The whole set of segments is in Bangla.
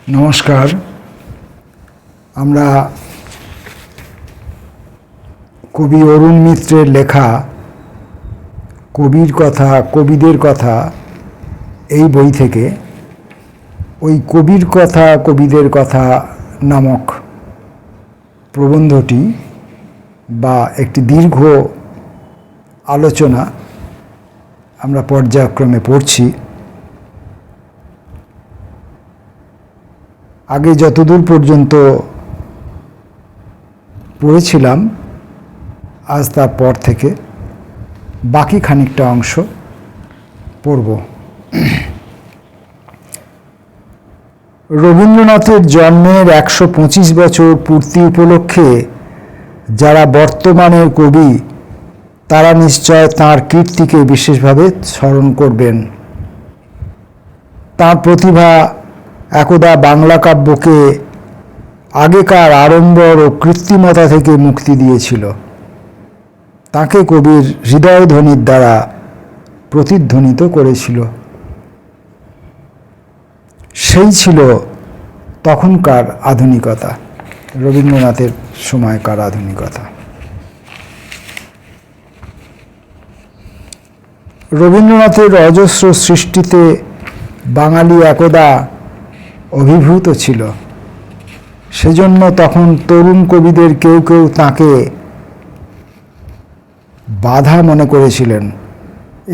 নমস্কার। আমরা কবি অরুণ মিত্রের লেখা কবিদের কথা এই বই থেকে ওই কবিদের কথা নামক প্রবন্ধটি বা একটি দীর্ঘ আলোচনা আমরা পর্যায়ক্রমে পড়ছি। আগে যতদূর পর্যন্ত পড়েছিলাম, আজ তার পর থেকে বাকি খানিকটা অংশ পড়ব। রবীন্দ্রনাথের জন্মের ১২৫ বছর পূর্তি উপলক্ষে যারা বর্তমানের কবি, তারা নিশ্চয় তাঁর কীর্তিকে বিশেষভাবে স্মরণ করবেন। তাঁর প্রতিভা একদা বাংলা কাব্যকে আগেকার আড়ম্বর ও কৃত্রিমতা থেকে মুক্তি দিয়েছিল। তাকে কবির হৃদয়ধ্বনির দ্বারা প্রতিধ্বনিত করেছিল। সেই ছিল তখনকার আধুনিকতা, রবীন্দ্রনাথের সময়কার আধুনিকতা। রবীন্দ্রনাথের অজস্র সৃষ্টিতে বাঙালি একদা অভিভূত ছিল। সেজন্য তখন তরুণ কবিদের কেউ কেউ তাঁকে বাধা মনে করেছিলেন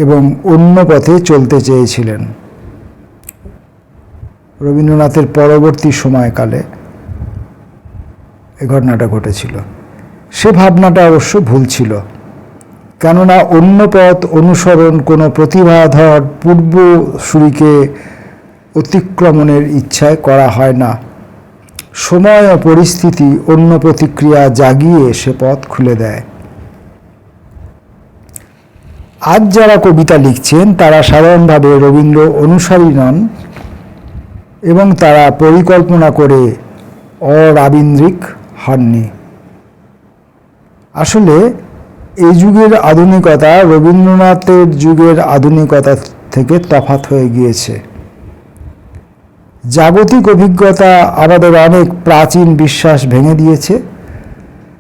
এবং অন্য পথে চলতে চেয়েছিলেন। রবীন্দ্রনাথের পরবর্তী সময়কালে এ ঘটনাটা ঘটেছিল। সে ভাবনাটা অবশ্য ভুল ছিল, কেননা অন্য পথ অনুসরণ কোনো প্রতিভাধর পূর্বসূরিকে অতিক্রমণের ইচ্ছায় করা হয় না। সময় ও পরিস্থিতি অন্য প্রতিক্রিয়া জাগিয়ে সে পথ খুলে দেয়। আজ যারা কবিতা লিখছেন তারা সাধারণভাবে রবীন্দ্র অনুসারী নন এবং তারা পরিকল্পনা করে অরাবীন্দ্রিক হননি। আসলে এই যুগের আধুনিকতা রবীন্দ্রনাথের যুগের আধুনিকতা থেকে তফাৎ হয়ে গিয়েছে। জাগতিক অভিজ্ঞতা আমাদের অনেক প্রাচীন বিশ্বাস ভেঙে দিয়েছে,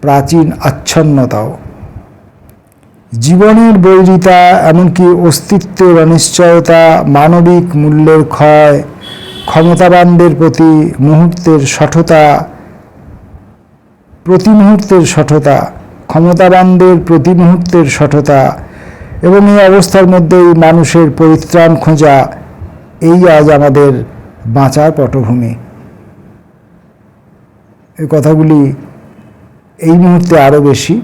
প্রাচীন আচ্ছন্নতাও। জীবনের বৈরিতা, এমনকি অস্তিত্বের অনিশ্চয়তা, মানবিক মূল্যের ক্ষয়, ক্ষমতাবানদের প্রতি মুহূর্তের শঠতা, ক্ষমতাবানদের প্রতি মুহূর্তের শঠতা এবং এই অবস্থার মধ্যেই মানুষের পরিত্রাণ খোঁজা, এই আজ আমাদের বাঁচার পটভূমি। এই কথাগুলি এই মুহূর্তে আরও বেশি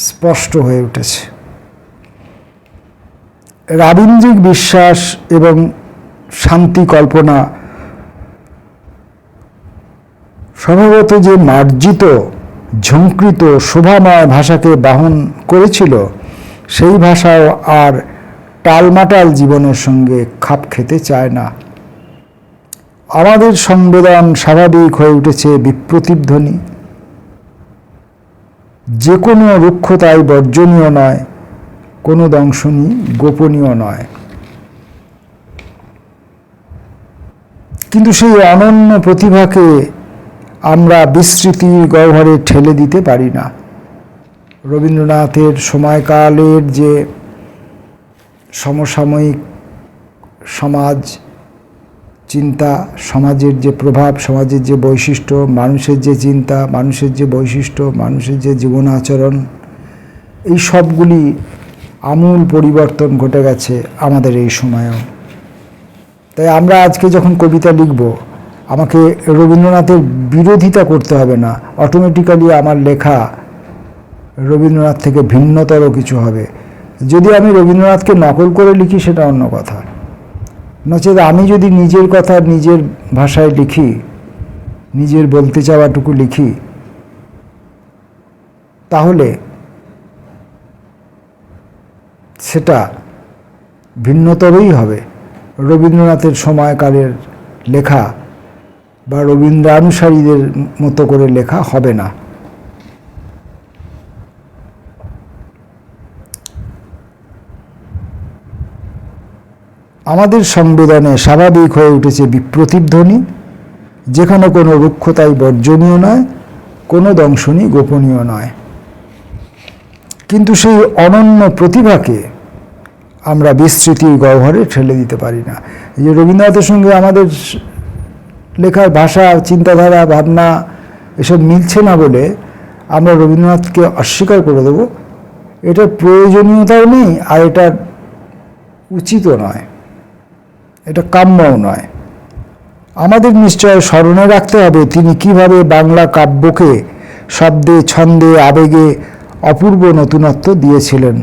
স্পষ্ট হয়ে উঠেছে। রাবীন্দ্রিক বিশ্বাস এবং শান্তি কল্পনা সম্ভবত যে মার্জিত, ঝঙ্কৃত, শোভাময় ভাষাকে বাহন করেছিল, সেই ভাষাও আর টালমাটাল জীবনের সঙ্গে খাপ খেতে চায় না। আমাদের সংবেদন স্বাভাবিক হয়ে উঠেছে বিপ্রতিধ্বনি। যে কোনো রুক্ষতাই বর্জনীয় নয়, কোনো দংশনই গোপনীয় নয়। কিন্তু সেই অনন্য প্রতিভাকে আমরা বিস্মৃতির গহ্বরে ঠেলে দিতে পারি না। রবীন্দ্রনাথের সময়কালের যে সমসাময়িক সমাজ চিন্তা, সমাজের যে প্রভাব, সমাজের যে বৈশিষ্ট্য, মানুষের যে চিন্তা, মানুষের যে বৈশিষ্ট্য, মানুষের যে জীবন আচরণ, এই সবগুলি আমূল পরিবর্তন ঘটে গেছে আমাদের এই সময়েও। তাই আমরা আজকে যখন কবিতা লিখব, আমাকে রবীন্দ্রনাথের বিরোধিতা করতে হবে না। অটোমেটিক্যালি আমার লেখা রবীন্দ্রনাথ থেকে ভিন্নতর কিছু হবে। যদি আমি রবীন্দ্রনাথকে নকল করে লিখি, সেটা অন্য কথা। নচেত আমি যদি নিজের কথা নিজের ভাষায় লিখি, নিজের বলতে চাওয়াটুকু লিখি, তাহলে সেটা ভিন্নতরই হবে। রবীন্দ্রনাথের সময়কালের লেখা বা রবীন্দ্রানুসারীদের মতো করে লেখা হবে না। আমাদের সংবেদনে স্বাভাবিক হয়ে উঠেছে প্রতিধ্বনি, যেখানে কোনো রুক্ষতাই বর্জনীয় নয়, কোনো দংশনই গোপনীয় নয়। কিন্তু সেই অনন্য প্রতিভাকে আমরা বিস্মৃতির গহ্বরে ঠেলে দিতে পারি না। এই যে রবীন্দ্রনাথের সঙ্গে আমাদের লেখার ভাষা, চিন্তাধারা, ভাবনা এসব মিলছে না বলে আমরা রবীন্দ্রনাথকে অস্বীকার করে দেব, এটার প্রয়োজনীয়তাও নেই, আর এটা উচিতও নয়, এটা কাম্যও নয়। আমাদের নিশ্চয় স্মরণে রাখতে হবে তিনি কিভাবে বাংলা কাব্যকে শব্দে, ছন্দে, আবেগে অপূর্ব নতুনত্ব দিয়েছিলেন,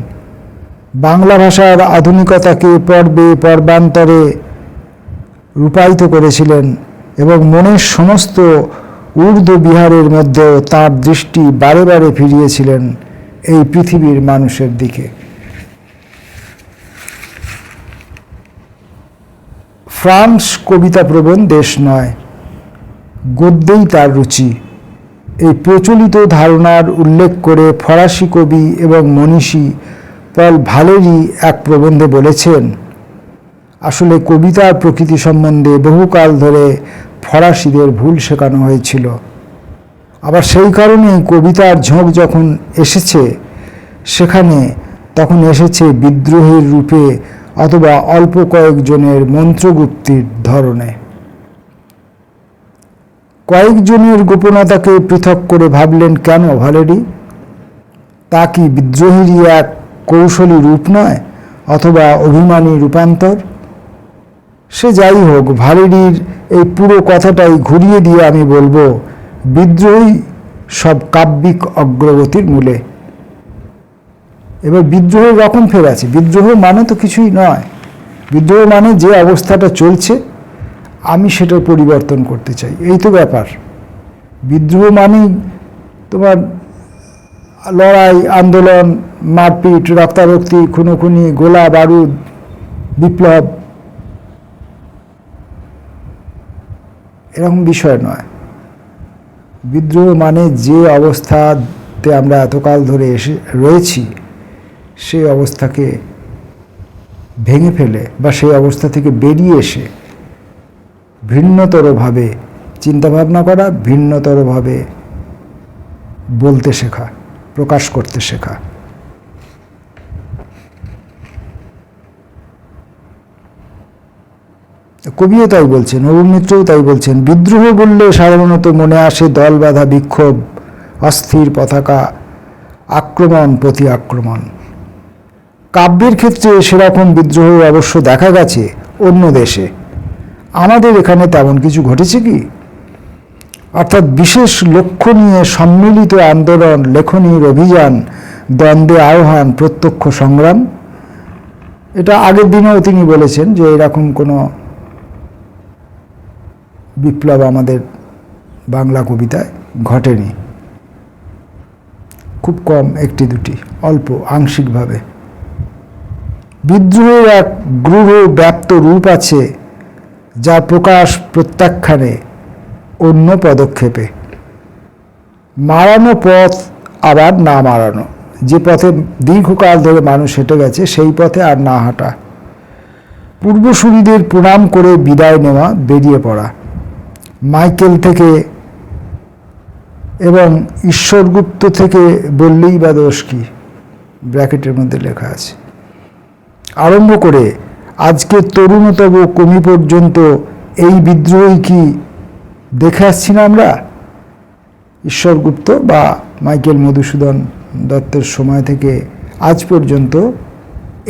বাংলা ভাষার আধুনিকতাকে পর্বে পর্বান্তরে রূপায়িত করেছিলেন এবং মনের সমস্ত ঊর্ধ্ব বিহারের মধ্যেও তাঁর দৃষ্টি বারে বারে ফিরিয়েছিলেন এই পৃথিবীর মানুষের দিকে। ফ্রান্স কবিতাপ্রবণ দেশ নয়, গদ্যেই তার রুচি, এই প্রচলিত ধারণার উল্লেখ করে ফরাসি কবি এবং মনীষী পল ভালেরি এক প্রবন্ধে বলেছেন, আসলে কবিতার প্রকৃতি সম্বন্ধে বহুকাল ধরে ফরাসিদের ভুল শেখানো হয়েছিল। আবার সেই কারণেই কবিতার ঝোঁক যখন এসেছে সেখানে তখন এসেছে বিদ্রোহের রূপে অথবা অল্প কয়েকজনের মন্ত্রগুপ্তির ধরনে। কয়েকজনের গোপনতাকে পৃথক করে ভাবলেন কেন ভালেরি? তা কি বিদ্রোহেরই এক কৌশলী রূপ নয়, অথবা অভিমানী রূপান্তর? সে যাই হোক, ভালেরির এই পুরো কথাটাই ঘুরিয়ে দিয়ে আমি বলবো, বিদ্রোহই সব কাব্যিক অগ্রগতির মূলে। এবার বিদ্রোহের রকম ফের আছে। বিদ্রোহ মানে তো কিছুই নয়, বিদ্রোহ মানে যে অবস্থাটা চলছে আমি সেটার পরিবর্তন করতে চাই, এই তো ব্যাপার। বিদ্রোহ মানেই তোমার লড়াই, আন্দোলন, মারপিট, রক্তারক্তি, খুনোখুনি, গোলা বারুদ, বিপ্লব, এরকম বিষয় নয়। বিদ্রোহ মানে যে অবস্থাতে আমরা এতকাল ধরে রয়েছি সেই অবস্থাকে ভেঙে ফেলে বা সেই অবস্থা থেকে বেরিয়ে এসে ভিন্নতরভাবে চিন্তাভাবনা করা, ভিন্নতরভাবে বলতে শেখা, প্রকাশ করতে শেখা। কবিও তাই বলছেন, অরুণ মিত্রও তাই বলছেন। বিদ্রোহ বললে সাধারণত মনে আসে দল বাঁধা বিক্ষোভ, অস্থির পতাকা, আক্রমণ প্রতি আক্রমণ। কাব্যের ক্ষেত্রে সেরকম বিদ্রোহ অবশ্য দেখা গেছে অন্য দেশে, আমাদের এখানে তেমন কিছু ঘটেছে কি? অর্থাৎ বিশেষ লক্ষ্য নিয়ে সম্মিলিত আন্দোলন, লেখনীর অভিযান, দ্বন্দ্বে আহ্বান, প্রত্যক্ষ সংগ্রাম, এটা আগের দিনেও তিনি বলেছেন যে এরকম কোনো বিপ্লব আমাদের বাংলা কবিতায় ঘটেনি। খুব কম, একটি দুটি, অল্প আংশিকভাবে। বিদ্রোহের এক গূঢ় ব্যাপ্ত রূপ আছে, যার প্রকাশ প্রত্যাখ্যানে, অন্য পদক্ষেপে। মারানো পথ আবার না মারানো, যে পথে দীর্ঘকাল ধরে মানুষ হেঁটে গেছে সেই পথে আর না হাঁটা, পূর্বসূরীদের প্রণাম করে বিদায় নেওয়া, বেরিয়ে পড়া। মাইকেল থেকে এবং ঈশ্বরগুপ্ত থেকে বললেই বা দোষ কি, ব্র্যাকেটের মধ্যে লেখা আছে, আরম্ভ করে আজকের তরুণতম কবি পর্যন্ত এই বিদ্রোহী কি দেখে আসছি না আমরা? ঈশ্বরগুপ্ত বা মাইকেল মধুসূদন দত্তের সময় থেকে আজ পর্যন্ত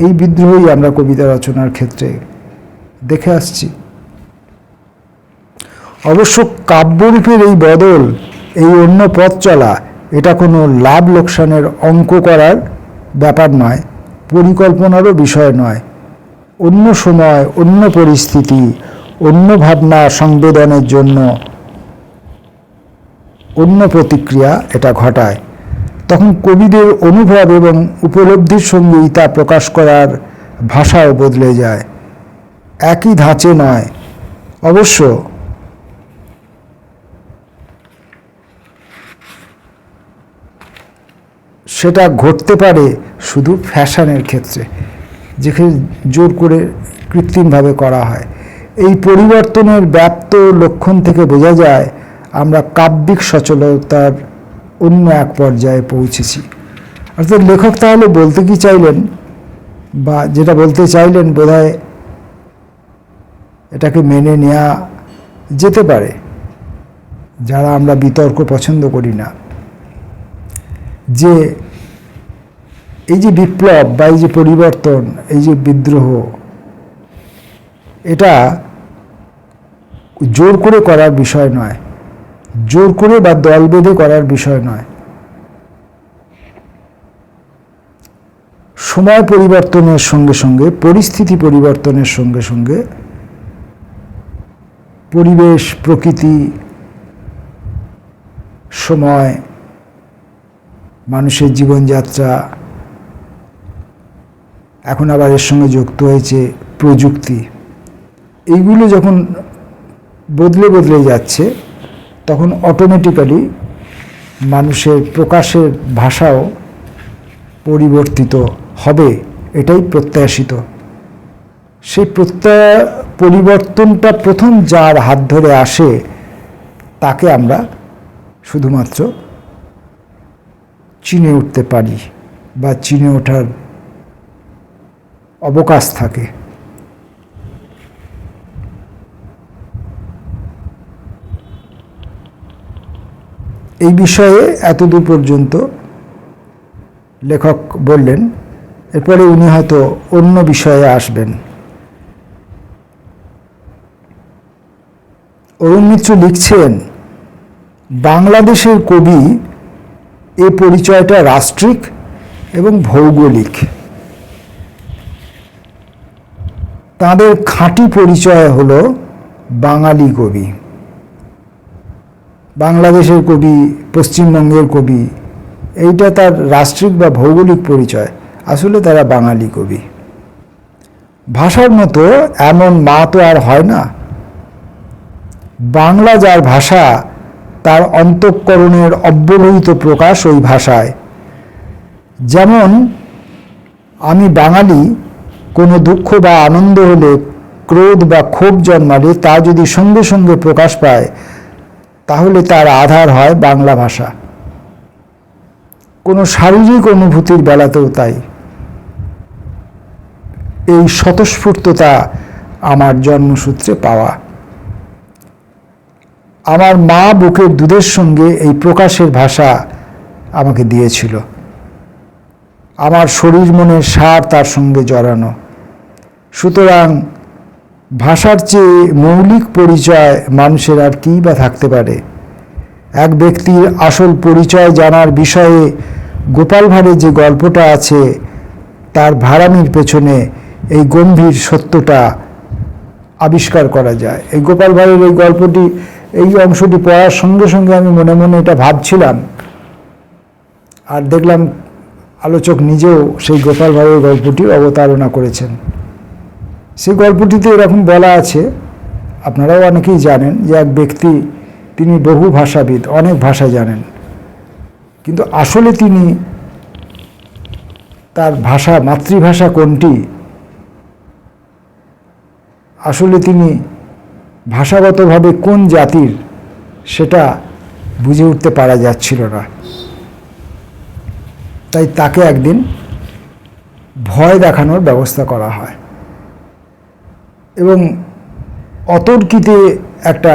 এই বিদ্রোহই আমরা কবিতা রচনার ক্ষেত্রে দেখে আসছি। অবশ্য কাব্যরূপের এই বদল, এই অন্য পথ চলা, এটা কোনো লাভ লোকসানের অঙ্ক করার ব্যাপার নয়, পরিকল্পনারও বিষয় নয়। অন্য সময়, অন্য পরিস্থিতি, অন্য ভাবনা সংবেদনের জন্য অন্য প্রতিক্রিয়া এটা ঘটায়। তখন কবিদের অনুভব এবং উপলব্ধির সঙ্গেই তা প্রকাশ করার ভাষাও বদলে যায়, একই ধাঁচে নয়। অবশ্য সেটা ঘটতে পারে শুধু ফ্যাশনের ক্ষেত্রে, যেখানে জোর করে কৃত্রিমভাবে করা হয়। এই পরিবর্তনের ব্যাপ্ত লক্ষণ থেকে বোঝা যায় আমরা কাব্যিক সচলতার অন্য এক পর্যায়ে পৌঁছেছি। অর্থাৎ লেখক তাহলে বলতে কি চাইলেন, বা যেটা বলতে চাইলেন বোধহয় এটাকে মেনে নেওয়া যেতে পারে, যারা আমরা বিতর্ক পছন্দ করি না, যে এই যে বিপ্লব বা এই যে পরিবর্তন, এই যে বিদ্রোহ, এটা জোর করে করার বিষয় নয়, জোর করে বা দল বেঁধে করার বিষয় নয়। সময় পরিবর্তনের সঙ্গে সঙ্গে, পরিস্থিতি পরিবর্তনের সঙ্গে সঙ্গে পরিবেশ, প্রকৃতি, সময়, মানুষের জীবনযাত্রা, এখন আবার এর সঙ্গে যুক্ত হয়েছে প্রযুক্তি, এইগুলো যখন বদলে বদলে যাচ্ছে তখন অটোমেটিক্যালি মানুষের প্রকাশের ভাষাও পরিবর্তিত হবে, এটাই প্রত্যাশিত। সেই পরিবর্তনটা প্রথম যার হাত ধরে আসে তাকে আমরা শুধুমাত্র চিনে উঠতে পারি বা চিনে ওঠার অবকাশ থাকে। এই বিষয়ে এতদূর পর্যন্ত লেখক বললেন। এরপরে উনি হয়তো অন্য বিষয়ে আসবেন। অরুণ মিত্র লিখছেন, বাংলাদেশের কবি এ পরিচয়টা রাষ্ট্রিক এবং ভৌগোলিক। তাদের খাঁটি পরিচয় হলো বাঙালি কবি। বাংলাদেশের কবি, পশ্চিমবঙ্গের কবি, এইটা তার রাষ্ট্রিক বা ভৌগোলিক পরিচয়, আসলে তারা বাঙালি কবি। ভাষার মতো এমন মা তো আর হয় না। বাংলা যার ভাষা, তার অন্তঃকরণের অব্যবহিত প্রকাশ ওই ভাষায়। যেমন আমি বাঙালি, কোনো দুঃখ বা আনন্দ হলে, ক্রোধ বা ক্ষোভ জন্মালে তা যদি সঙ্গে সঙ্গে প্রকাশ পায়, তাহলে তার আধার হয় বাংলা ভাষা। কোনো শারীরিক অনুভূতির বেলাতেও তাই। এই স্বতঃস্ফূর্ততা আমার জন্মসূত্রে পাওয়া। আমার মা বুকের দুধের সঙ্গে এই প্রকাশের ভাষা আমাকে দিয়েছিল। আমার শরীর মনের সার তার সঙ্গে জড়ানো। সুতরাং ভাষার চেয়ে মৌলিক পরিচয় মানুষের আর কী বা থাকতে পারে। এক ব্যক্তির আসল পরিচয় জানার বিষয়ে গোপাল ভাঁড়ের যে গল্পটা আছে, তার ভাড়ামির পেছনে এই গম্ভীর সত্যটা আবিষ্কার করা যায়। এই গোপাল ভাঁড়ের এই গল্পটি, এই অংশটি পড়ার সঙ্গে সঙ্গে আমি মনে মনে এটা ভাবছিলাম, আর দেখলাম আলোচক নিজেও সেই গোপাল ভাঁড়ের গল্পটি অবতারণা করেছেন। সেই গল্পটিতে এরকম বলা আছে, আপনারাও অনেকেই জানেন, যে এক ব্যক্তি, তিনি বহু ভাষাবিদ, অনেক ভাষা জানেন, কিন্তু আসলে তিনি তার ভাষা, মাতৃভাষা কোনটি, আসলে তিনি ভাষাগতভাবে কোন জাতির, সেটা বুঝে উঠতে পারা যাচ্ছিল না। তাই তাকে একদিন ভয় দেখানোর ব্যবস্থা করা হয়, এবং অতর্কিতে একটা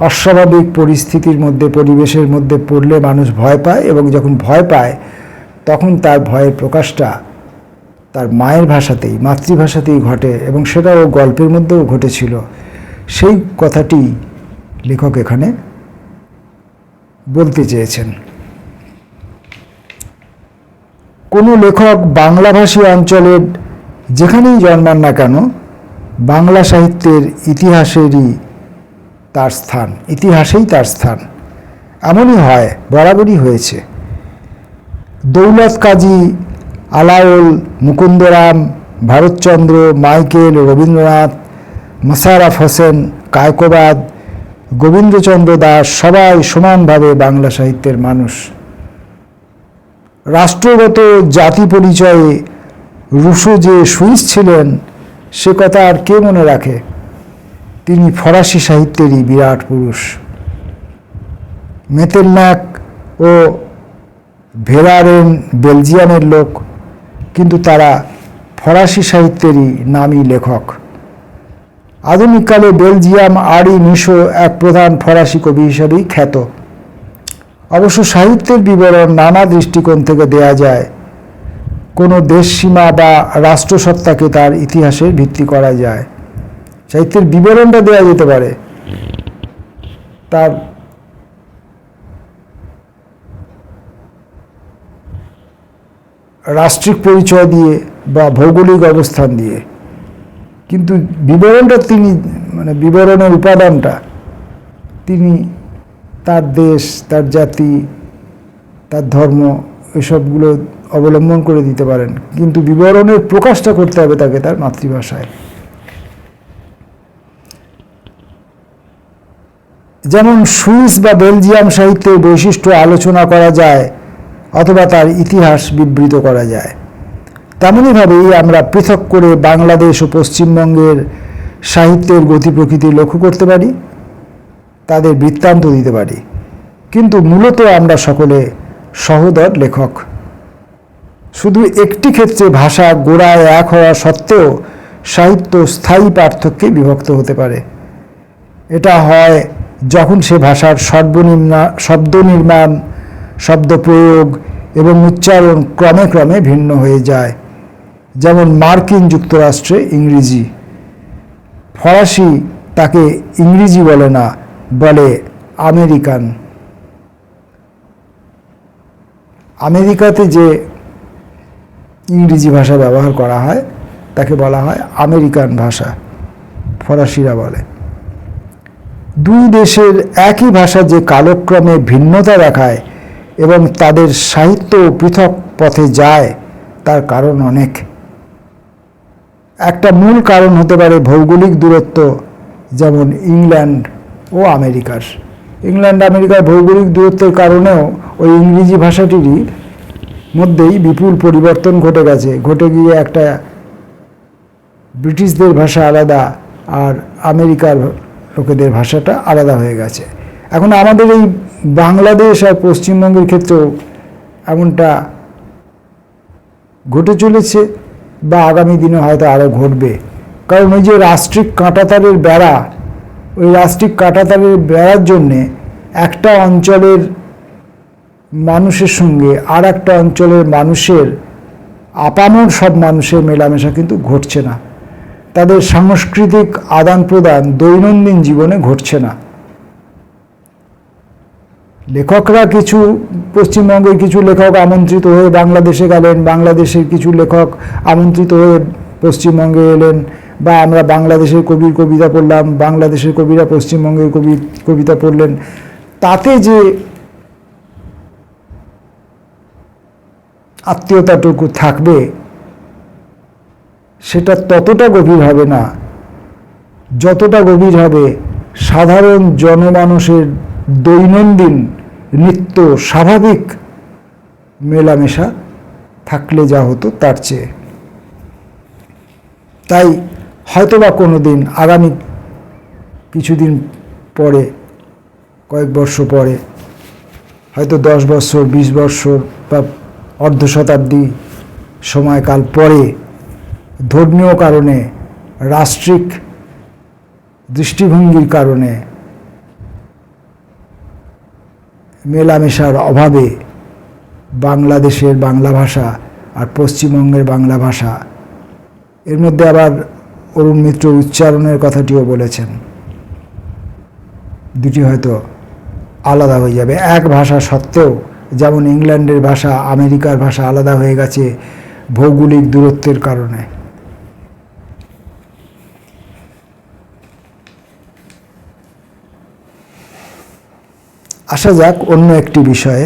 অস্বাভাবিক পরিস্থিতির মধ্যে, পরিবেশের মধ্যে পড়লে মানুষ ভয় পায়, এবং যখন ভয় পায় তখন তার ভয়ের প্রকাশটা তার মায়ের ভাষাতেই, মাতৃভাষাতেই ঘটে, এবং সেটাও গল্পের মধ্যেও ঘটেছিল। সেই কথাটি লেখক এখানে বলতে চেয়েছেন। কোনো লেখক বাংলাভাষী অঞ্চলের যেখানেই জন্মান না কেন, বাংলা সাহিত্যের ইতিহাসেই তার স্থান। এমনই হয়, বরাবরই হয়েছে। দৌলত কাজী, আলাওল, মুকুন্দরাম, ভারতচন্দ্র, মাইকেল, রবীন্দ্রনাথ, মোশাররফ হোসেন, কায়কোবাদ, গোবিন্দচন্দ্র দাস সবাই সমানভাবে বাংলা সাহিত্যের মানুষ। রাষ্ট্রগত জাতি পরিচয়ে রুশো যে সুইস ছিলেন, সে কথা আর কে মনে রাখে? তিনি ফরাসি সাহিত্যেরই বিরাট পুরুষ। মেতেরনাক ও ভেরারেন বেলজিয়ামের লোক, কিন্তু তারা ফরাসি সাহিত্যেরই নামী লেখক। আধুনিককালে বেলজিয়াম আরি মিশো এক প্রধান ফরাসি কবি হিসেবেই খ্যাত। অবশ্য সাহিত্যের বিবরণ নানা দৃষ্টিকোণ থেকে দেয়া যায়। কোনো দেশসীমা বা রাষ্ট্রসত্তাকে তার ইতিহাসের ভিত্তি করা যায়। সাহিত্যের বিবরণটা দেওয়া যেতে পারে তার রাষ্ট্রিক পরিচয় দিয়ে বা ভৌগোলিক অবস্থান দিয়ে, কিন্তু বিবরণটা তিনি বিবরণের উপাদানটা তিনি তার দেশ, তার জাতি, তার ধর্ম এসবগুলো অবলম্বন করে দিতে পারেন, কিন্তু বিবরণের প্রকাশটা করতে হবে তাকে তার মাতৃভাষায়। যেমন সুইস বা বেলজিয়াম সাহিত্যের বৈশিষ্ট্য আলোচনা করা যায় অথবা তার ইতিহাস বিবৃত করা যায়, তেমনইভাবেই আমরা পৃথক করে বাংলাদেশ ও পশ্চিমবঙ্গের সাহিত্যের গতি প্রকৃতি লক্ষ্য করতে পারি, তাদের বৃত্তান্ত দিতে পারি। কিন্তু মূলত আমরা সকলে সহোদর লেখক। শুধু একটি ক্ষেত্রে ভাষা গোড়ায় এক হওয়া সত্ত্বেও সাহিত্য স্থায়ী পার্থক্যে বিভক্ত হতে পারে। এটা হয় যখন সে ভাষার শব্দ নির্মাণ, শব্দ প্রয়োগ এবং উচ্চারণ ক্রমে ক্রমে ভিন্ন হয়ে যায়। যেমন মার্কিন যুক্তরাষ্ট্রে ইংরেজি, ফরাসি তাকে ইংরেজি বলে না, বলে আমেরিকান। আমেরিকাতে যে ইংরেজি ভাষা ব্যবহার করা হয় তাকে বলা হয় আমেরিকান ভাষা, ফরাসিরা বলে। দুই দেশের একই ভাষা যে কালক্রমে ভিন্নতা দেখায় এবং তাদের সাহিত্য পৃথক পথে যায়, তার কারণ অনেক। একটা মূল কারণ হতে পারে ভৌগোলিক দূরত্ব, যেমন ইংল্যান্ড ও আমেরিকার। ইংল্যান্ড আমেরিকার ভৌগোলিক দূরত্বের কারণেও ওই ইংরেজি ভাষাটিরই মধ্যেই বিপুল পরিবর্তন ঘটে গিয়ে একটা ব্রিটিশদের ভাষা আলাদা আর আমেরিকার লোকেদের ভাষাটা আলাদা হয়ে গেছে। এখন আমাদের এই বাংলাদেশ আর পশ্চিমবঙ্গের ক্ষেত্রেও এমনটা ঘটে চলেছে বা আগামী দিনে হয়তো আরও ঘটবে। কারণ ওই যে রাষ্ট্রিক কাঁটাতারের বেড়া, ওই রাষ্ট্রিক কাঁটাতারের বেড়ার জন্যে একটা অঞ্চলের মানুষের সঙ্গে আর একটা অঞ্চলের মানুষের, আপামর সব মানুষের মেলামেশা কিন্তু ঘটছে না। তাদের সাংস্কৃতিক আদান প্রদান দৈনন্দিন জীবনে ঘটছে না। লেখকরা কিছু, পশ্চিমবঙ্গের কিছু লেখক আমন্ত্রিত হয়ে বাংলাদেশে গেলেন, বাংলাদেশের কিছু লেখক আমন্ত্রিত হয়ে পশ্চিমবঙ্গে এলেন, বা আমরা বাংলাদেশের কবির কবিতা পড়লাম, বাংলাদেশের কবিরা পশ্চিমবঙ্গের কবিতা পড়লেন। তাতে যে আত্মীয়তাটুকু থাকবে সেটা ততটা গভীর হবে না যতটা গভীর হবে সাধারণ জনমানুষের দৈনন্দিন নিত্য স্বাভাবিক মেলামেশা থাকলে যা হতো তার চেয়ে। তাই হয়তোবা কোনো দিন, আগামী কিছুদিন পরে, কয়েক বর্ষ পরে, হয়তো 10 বছর, 20 বছর বা অর্ধ শতাব্দী সময়কাল পরে, ধর্মীয় কারণে, রাষ্ট্রিক দৃষ্টিভঙ্গির কারণে, মেলামেশার অভাবে বাংলাদেশের বাংলা ভাষা আর পশ্চিমবঙ্গের বাংলা ভাষা, এর মধ্যে আবার অরুণ মিত্র উচ্চারণের কথাটিও বলেছেন, দুটি হয়তো আলাদা হয়ে যাবে। এক ভাষা সত্ত্বেও, যেমন ইংল্যান্ডের ভাষা আমেরিকার ভাষা আলাদা হয়ে গেছে ভৌগোলিক দূরত্বের কারণে। আসা যাক অন্য একটি বিষয়ে।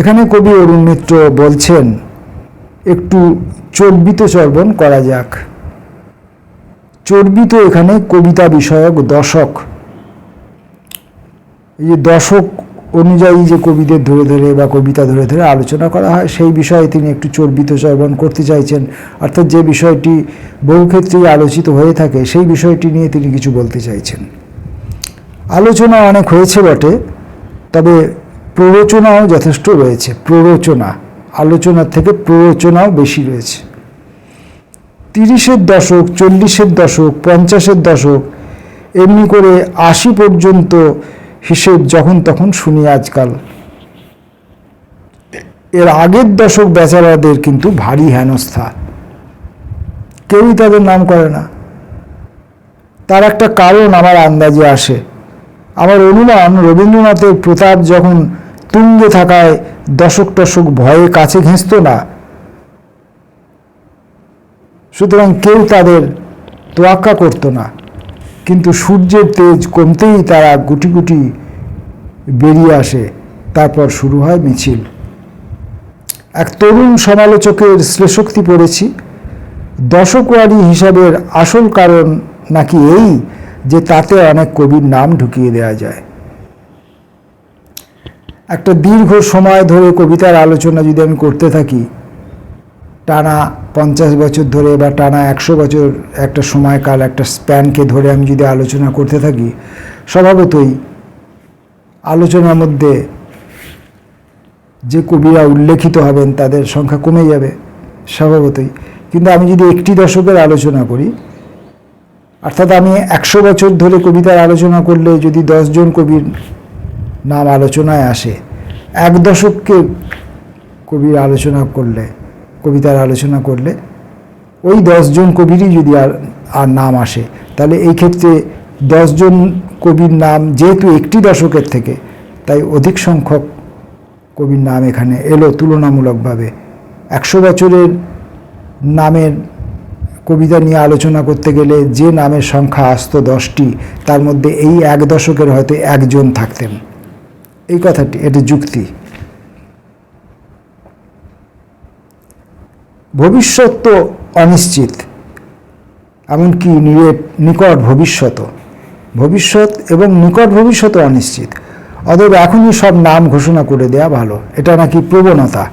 এখানে কবি অরুণ মিত্র বলছেন একটু চর্বিত চর্বণ করা যাক। চর্বিত এখানে কবিতা বিষয়ক দশক। এই যে দশক অনুযায়ী যে কবিদের ধরে ধরে বা কবিতা ধরে ধরে আলোচনা করা হয়, সেই বিষয়ে তিনি একটু চর্বিত চর্বণ করতে চাইছেন। অর্থাৎ যে বিষয়টি বহু ক্ষেত্রেই আলোচিত হয়ে থাকে সেই বিষয়টি নিয়ে তিনি কিছু বলতে চাইছেন। আলোচনা অনেক হয়েছে বটে, তবে প্ররোচনাও যথেষ্ট রয়েছে। আলোচনার থেকে প্ররোচনাও বেশি রয়েছে। 30-এর দশক, 40-এর দশক, 50-এর দশক, এমনি করে 80 পর্যন্ত হিসেব যখন তখন শুনি আজকাল। এর আগের দশক বেচারাদের কিন্তু ভারী হেনস্থা, কেউই তাদের নাম করে না। তার একটা কারণ আমার আন্দাজে আসে। আমার অনুমান, রবীন্দ্রনাথের প্রতাপ যখন তুঙ্গে থাকায় দশক টশক ভয়ে কাছে ঘেঁষত না, সুতরাং কেউ তাদের তোয়াক্কা করত না। কিন্তু সূর্যের তেজ কমতেই তারা গুটি গুটি বেরিয়ে আসে। তারপর শুরু হয় মিছিল। এক তরুণ সমালোচকের শ্লেষোক্তি পড়েছি, দশকওয়ারি হিসাবের আসল কারণ নাকি এই যে তাতে অনেক কবির নাম ঢুকিয়ে দেওয়া যায়। একটা দীর্ঘ সময় ধরে কবিতার আলোচনা যদি আমি করতে থাকি, টানা 50 বছর ধরে বা টানা 100 বছর একটা সময়কাল, একটা স্প্যানকে ধরে আমি যদি আলোচনা করতে থাকি, স্বভাবতই আলোচনার মধ্যে যে কবিরা উল্লেখিত হবেন তাদের সংখ্যা কমে যাবে স্বভাবতই। কিন্তু আমি যদি একটি দশকের আলোচনা করি, অর্থাৎ আমি 100 বছর ধরে কবিতার আলোচনা করলে যদি 10 জন কবির নাম আলোচনায় আসে, এক দশককে কবির আলোচনা করলে, কবিতার আলোচনা করলে ওই 10 জন কবিরই যদি আর নাম আসে, তাহলে এই ক্ষেত্রে 10 জন কবির নাম যেহেতু একটি দশকের থেকে, তাই অধিক সংখ্যক কবির নাম এখানে এলো তুলনামূলকভাবে। 100 বছরের নামের কবিতা নিয়ে আলোচনা করতে গেলে যে নামের সংখ্যা আসতো 10টি, তার মধ্যে এই এক দশকের হয়তো একজন থাকতেন। এই কথাটি, এটি যুক্তি। ভবিষ্যৎ তো অনিশ্চিত, এমনকি নিকট ভবিষ্যৎ এবং নিকট ভবিষ্যৎ অনিশ্চিত। অতএব এখনই সব নাম ঘোষণা করে দেয়া ভালো, এটা নাকি প্রবণতা।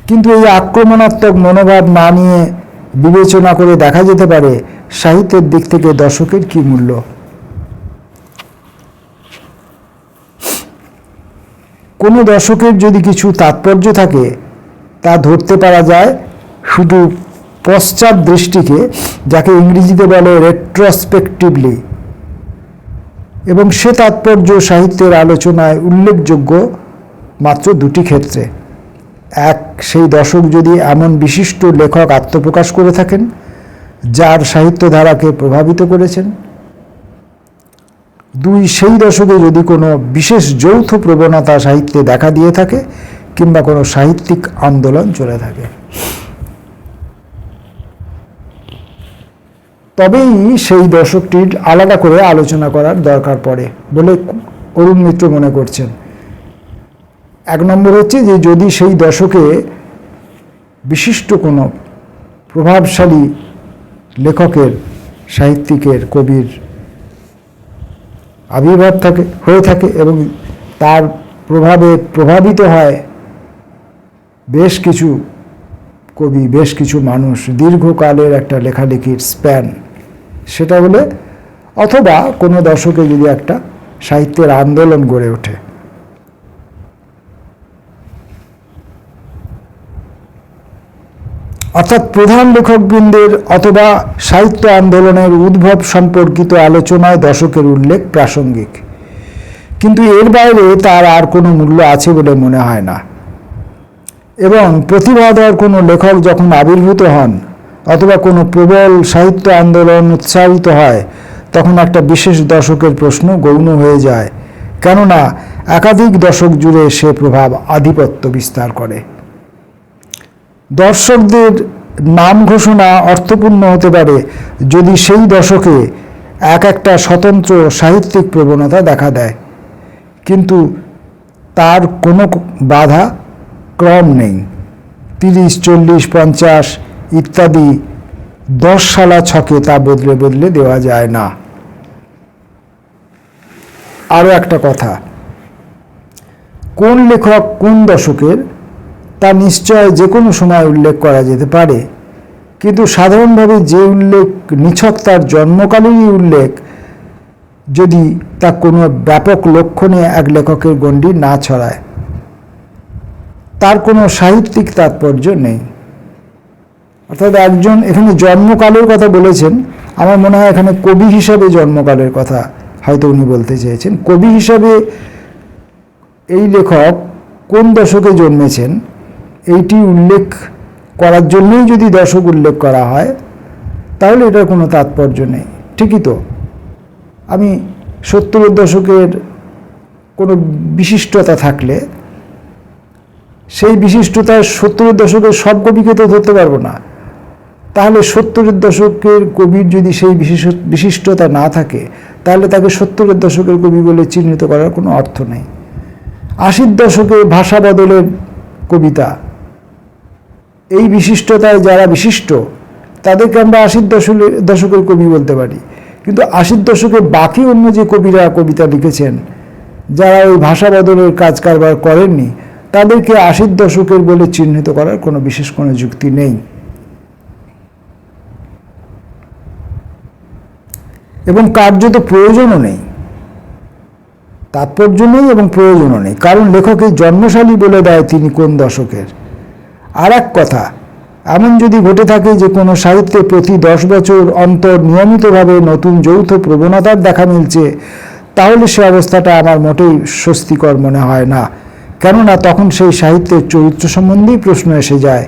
কিন্তু এই আক্রমণাত্মক মনোভাব না নিয়ে বিবেচনা করে দেখা যেতে পারে সাহিত্যের দিক থেকে দশকের কি মূল্য। কোনো দশকের যদি কিছু তাৎপর্য থাকে, তা ধরতে পারা যায় শুধু পশ্চাৎ দৃষ্টিকে, যাকে ইংরেজিতে বলে রেট্রোস্পেক্টিভলি, এবং সে তাৎপর্য সাহিত্যের আলোচনায় উল্লেখযোগ্য মাত্র দুটি ক্ষেত্রে। এক, সেই দশক যদি এমন বিশিষ্ট লেখক আত্মপ্রকাশ করে থাকেন যার সাহিত্য ধারাকে প্রভাবিত করেছেন। দুই, সেই দশকে যদি কোনো বিশেষ যৌথ প্রবণতা সাহিত্যে দেখা দিয়ে থাকে কিংবা কোনো সাহিত্যিক আন্দোলন চলে থাকে, তবেই সেই দশকটির আলাদা করে আলোচনা করার দরকার পড়ে বলে অরুণ মিত্র মনে করছেন। এক নম্বর হচ্ছে যে যদি সেই দশকে বিশিষ্ট কোনো প্রভাবশালী লেখকের, সাহিত্যিকের, কবির আবির্ভাব হয়ে থাকে এবং তার প্রভাবে প্রভাবিত হয় বেশ কিছু কবি, বেশ কিছু মানুষ, দীর্ঘকালের একটা লেখালেখির স্প্যান, সেটা হলে, অথবা কোনো দশকে যদি একটা সাহিত্যের আন্দোলন গড়ে ওঠে। অর্থাৎ প্রধান লেখকবৃন্দের অথবা সাহিত্য আন্দোলনের উদ্ভব সম্পর্কিত আলোচনায় দশকের উল্লেখ প্রাসঙ্গিক, কিন্তু এর বাইরে তার আর কোনো মূল্য আছে বলে মনে হয় না। এবং প্রতিভাধর কোনো লেখক যখন আবির্ভূত হন অথবা কোনো প্রবল সাহিত্য আন্দোলন উৎসাহিত হয়, তখন একটা বিশেষ দশকের প্রশ্ন গৌণ হয়ে যায়, কেননা একাধিক দশক জুড়ে সে প্রভাব আধিপত্য বিস্তার করে। দর্শকদের নাম ঘোষণা অর্থপূর্ণ হতে পারে যদি সেই দশকে একটা স্বতন্ত্র সাহিত্যিক প্রবণতা দেখা দেয়, কিন্তু তার কোনো বাধা ক্রম নেই। 30, 40, 50 ইত্যাদি 10 সালা ছকে তা বদলে বদলে দেওয়া যায় না। আরও একটা কথা, কোন লেখক কোন দশকের তা নিশ্চয় যে কোনো সময় উল্লেখ করা যেতে পারে, কিন্তু সাধারণভাবে যে উল্লেখ নিছক তার জন্মকালেরই উল্লেখ, যদি তা কোনো ব্যাপক লক্ষণে এক লেখকের গণ্ডি না ছড়ায়, তার কোনো সাহিত্যিক তাৎপর্য নেই। অর্থাৎ একজন এখানে জন্মকালের কথা বলেছেন, আমার মনে হয় এখানে কবি হিসাবে জন্মকালের কথা হয়তো উনি বলতে চেয়েছেন। কবি হিসাবে এই লেখক কোন দশকে জন্মেছেন এইটি উল্লেখ করার জন্যই যদি দশক উল্লেখ করা হয়, তাহলে এটার কোনো তাৎপর্য নেই। ঠিকই তো, আমি 70-এর দশকের কোনো বিশিষ্টতা থাকলে সেই বিশিষ্টতার 70-এর দশকের সব কবিকে তো ধরতে পারবো না। তাহলে 70-এর দশকের কবির যদি সেই বিশিষ্টতা না থাকে, তাহলে তাকে 70-এর দশকের কবি বলে চিহ্নিত করার কোনো অর্থ নেই। 80-র দশকে ভাষা বদলের কবিতা, এই বিশিষ্টতায় যারা বিশিষ্ট তাদেরকে আমরা 80-র দশকের কবি বলতে পারি, কিন্তু 80-র দশকে বাকি অন্য যে কবিরা কবিতা লিখেছেন, যারা ওই ভাষা বদলের কাজ কারবার করেননি, তাদেরকে 80-র দশকের বলে চিহ্নিত করার কোনো বিশেষ কোনো যুক্তি নেই। এবং কার্যত প্রয়োজনও নেই, তাৎপর্য নেই এবং প্রয়োজনও নেই, কারণ লেখকের জন্মশালী বলে দেয় তিনি কোন দশকের। আর এক কথা, এমন যদি ঘটে থাকে যে কোনো সাহিত্যে প্রতি 10 বছর অন্তর নিয়মিতভাবে নতুন যৌথ প্রবণতার দেখা মিলছে, তাহলে সে অবস্থাটা আমার মোটেই স্বস্তিকর মনে হয় না, কেননা তখন সেই সাহিত্যের চরিত্র সম্বন্ধেই প্রশ্ন এসে যায়।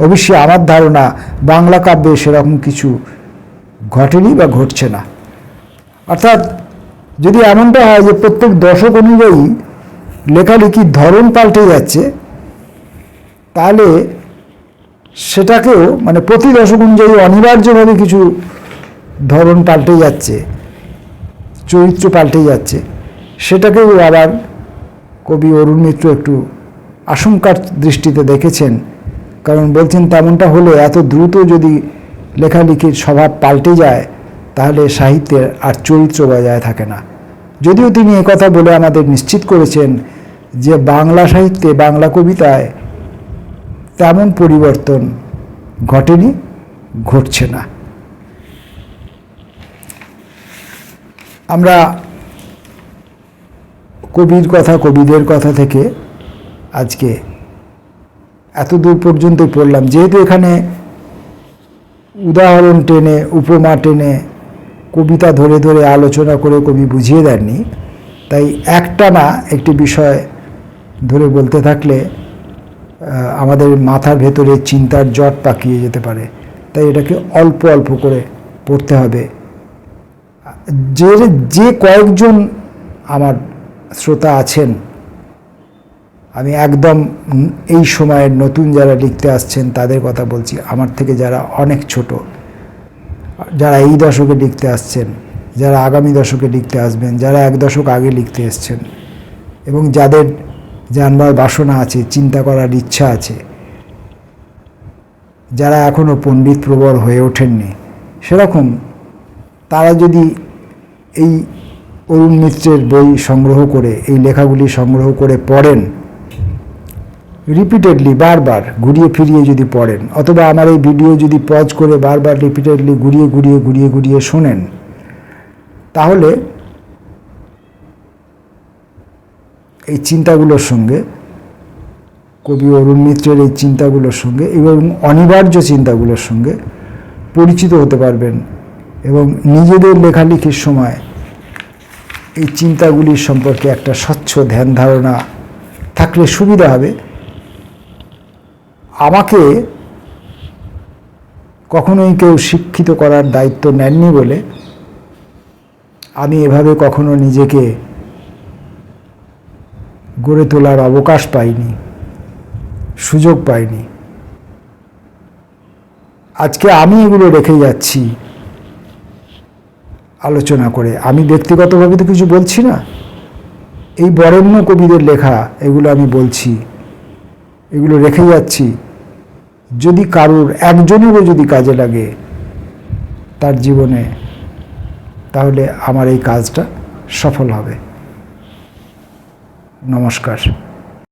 অবশ্যই আমার ধারণা বাংলা কাব্যে সেরকম কিছু ঘটেনি বা ঘটছে না। অর্থাৎ যদি এমনটা হয় যে প্রত্যেক দশক অনুযায়ী লেখালেখির ধরন পাল্টে যাচ্ছে, তাহলে সেটাকেও মানে প্রতি দশক অনুযায়ী অনিবার্যভাবে কিছু ধরন পাল্টে যাচ্ছে, চরিত্র পাল্টে যাচ্ছে, সেটাকেও আবার কবি অরুণ মিত্র একটু আশঙ্কার দৃষ্টিতে দেখেছেন। কারণ বলছেন তেমনটা হলে এত দ্রুত যদি লেখালেখির স্বভাব পাল্টে যায়, তাহলে সাহিত্যের আর চরিত্র বজায় থাকে না। যদিও তিনি একথা বলে আমাদের নিশ্চিত করেছেন যে বাংলা সাহিত্যে, বাংলা কবিতায় তেমন পরিবর্তন ঘটেনি, ঘটছে না। আমরা কবির কথা, কবিদের কথা থেকে আজকে এত দূর পর্যন্তই পড়লাম। যেহেতু এখানে উদাহরণ টেনে, উপমা টেনে, কবিতা ধরে ধরে আলোচনা করে কবি বুঝিয়ে দেননি, তাই একটানা একটি বিষয় ধরে বলতে থাকলে আমাদের মাথার ভেতরে চিন্তার জট পাকিয়ে যেতে পারে। তাই এটাকে অল্প অল্প করে পড়তে হবে। যে কয়েকজন আমার শ্রোতা আছেন, আমি একদম এই সময়ের নতুন যারা লিখতে আসছেন তাদের কথা বলছি, আমার থেকে যারা অনেক ছোট, যারা এই দশকে লিখতে আসছেন, যারা আগামী দশকে লিখতে আসবেন, যারা 1 দশক আগে লিখতে এসছেন, এবং যাদের জানবার বাসনা আছে, চিন্তা করার ইচ্ছা আছে, যারা এখনও পণ্ডিত প্রবর হয়ে ওঠেননি, সেরকম তারা যদি এই অরুণ মিত্রের বই সংগ্রহ করে, এই লেখাগুলি সংগ্রহ করে পড়েন, রিপিটেডলি বারবার ঘুরিয়ে ফিরিয়ে যদি পড়েন, অথবা আমার এই ভিডিও যদি পজ করে বারবার রিপিটেডলি ঘুরিয়ে ঘুরিয়ে ঘুরিয়ে ঘুরিয়ে শোনেন, তাহলে এই চিন্তাগুলোর সঙ্গে, কবি অরুণ মিত্রের এই চিন্তাগুলোর সঙ্গে এবং অনিবার্য চিন্তাগুলোর সঙ্গে পরিচিত হতে পারবেন, এবং নিজেদের লেখালেখির সময় এই চিন্তাগুলির সম্পর্কে একটা স্বচ্ছ ধ্যান ধারণা থাকলে সুবিধা হবে। আমাকে কখনোই কেউ শিক্ষিত করার দায়িত্ব নেননি বলে আমি এভাবে কখনো নিজেকে গড়ে তোলার অবকাশ পাইনি, সুযোগ পাইনি। আজকে আমি এগুলো রেখে যাচ্ছি আলোচনা করে। আমি ব্যক্তিগতভাবে তো কিছু বলছি না, এই বরেণ্য কবিদের লেখা এগুলো আমি বলছি, এগুলো রেখে যাচ্ছি। যদি কারোর একজনেরও যদি কাজে লাগে তার জীবনে, তাহলে আমার এই কাজটা সফল হবে। নমস্কার।